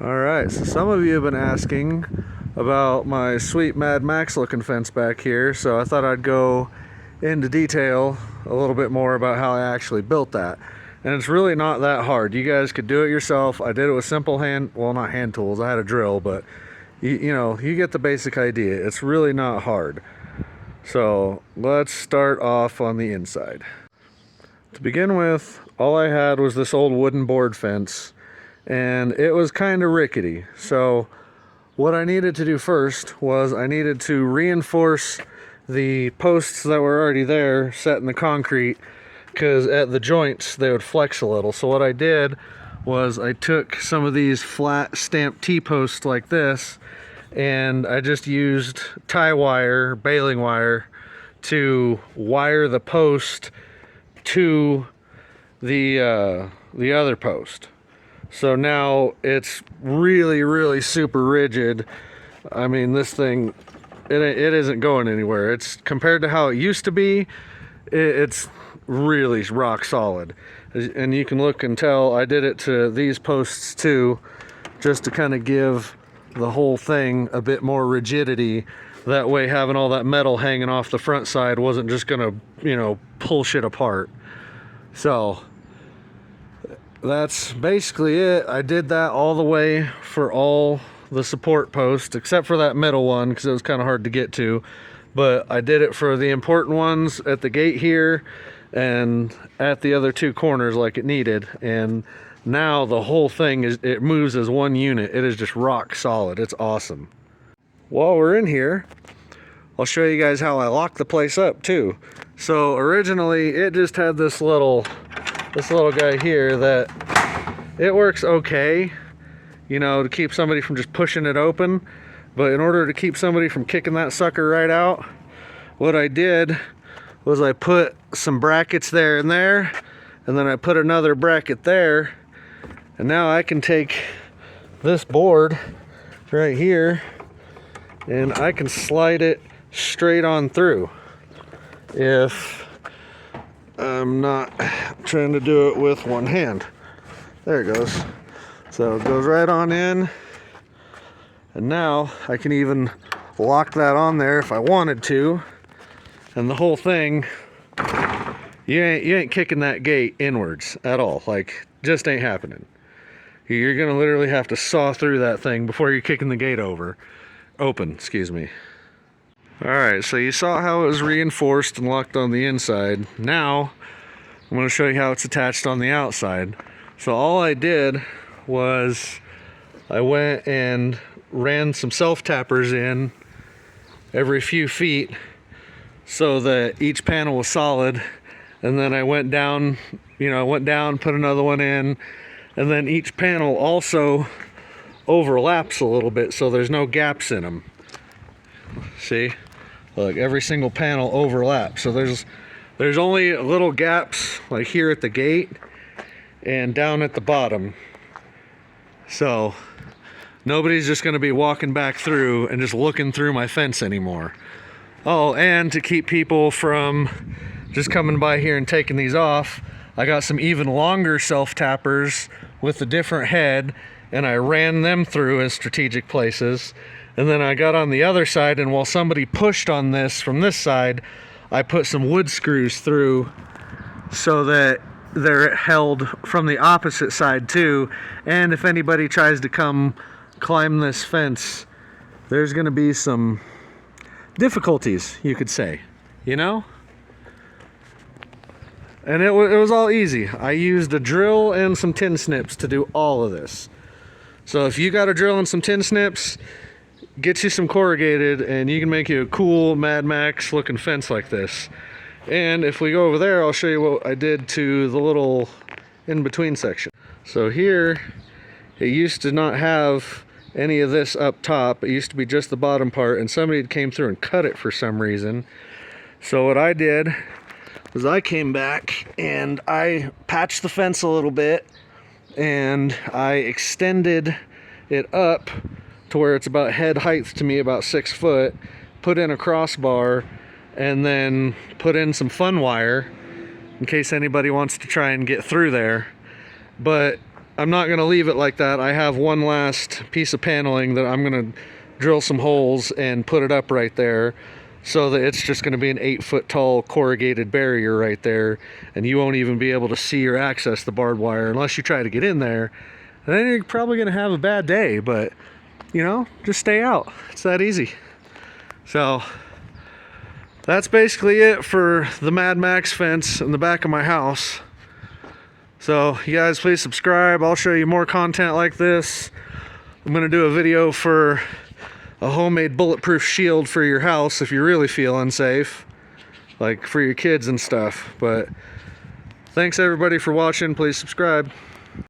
Alright, so some of you have been asking about my sweet Mad Max looking fence back here, so I thought I'd go into detail a little bit more about how I actually built that. And it's really not that hard. You guys could do it yourself. I did it with simple not hand tools, I had a drill, but you get the basic idea. It's really not hard. So let's start off on the inside. To begin with, all I had was this old wooden board fence, and it was kind of rickety. So what I needed to do first was I needed to reinforce the posts that were already there set in the concrete, because at the joints they would flex a little. So what I did was I took some of these flat stamped T-posts like this, and I just used tie wire, baling wire, to wire the post to the other post. So now it's really super rigid. I mean, this thing, it isn't going anywhere. It's compared to how it used to be, it's really rock solid. And you can look and tell I did it to these posts too, just to kind of give the whole thing a bit more rigidity. That way having all that metal hanging off the front side wasn't just gonna, pull shit apart. So that's basically it. I did that all the way for all the support posts, except for that middle one, because it was kind of hard to get to. But I did it for the important ones at the gate here and at the other two corners like it needed. And now the whole thing it moves as one unit. It is just rock solid. It's awesome. While we're in here, I'll show you guys how I locked the place up too. So originally it just had this little guy here that it works okay, to keep somebody from just pushing it open. But in order to keep somebody from kicking that sucker right out, what I did was I put some brackets there, and then I put another bracket there, and now I can take this board right here and I can slide it straight on through if I'm not trying to do it with one hand. There it goes. So it goes right on in, and now I can even lock that on there if I wanted to. And the whole thing, you ain't kicking that gate inwards at all. Like, just ain't happening. You're gonna literally have to saw through that thing before you're kicking the gate open, excuse me. Alright, so you saw how it was reinforced and locked on the inside. Now I'm going to show you how it's attached on the outside. So all I did was I went and ran some self-tappers in every few feet so that each panel was solid, and then I went down, put another one in, and then each panel also overlaps a little bit so there's no gaps in them. See? Look, every single panel overlaps. So there's only little gaps like here at the gate and down at the bottom. So nobody's just going to be walking back through and just looking through my fence anymore. Oh, and to keep people from just coming by here and taking these off, I got some even longer self-tappers with a different head, and I ran them through in strategic places. And then I got on the other side, and while somebody pushed on this from this side, I put some wood screws through so that they're held from the opposite side too. And if anybody tries to come climb this fence, there's going to be some difficulties, you could say, And it was all easy. I used a drill and some tin snips to do all of this. So if you got a drill and some tin snips, get you some corrugated and you can make you a cool Mad Max looking fence like this. And if we go over there, I'll show you what I did to the little in-between section. So here, it used to not have any of this up top. It used to be just the bottom part, and somebody came through and cut it for some reason. So what I did was I came back and I patched the fence a little bit, and I extended it up to where it's about head height to me, about 6 foot, put in a crossbar, and then put in some fun wire in case anybody wants to try and get through there. But I'm not gonna leave it like that. I have one last piece of paneling that I'm gonna drill some holes and put it up right there, so that it's just gonna be an 8-foot tall corrugated barrier right there, and you won't even be able to see or access the barbed wire unless you try to get in there. And then you're probably gonna have a bad day, but you know, just stay out. It's that easy. So that's basically it for the Mad Max fence in the back of my house. So you guys please subscribe. I'll show you more content like this. I'm gonna do a video for a homemade bulletproof shield for your house if you really feel unsafe, like for your kids and stuff. But thanks everybody for watching. Please subscribe.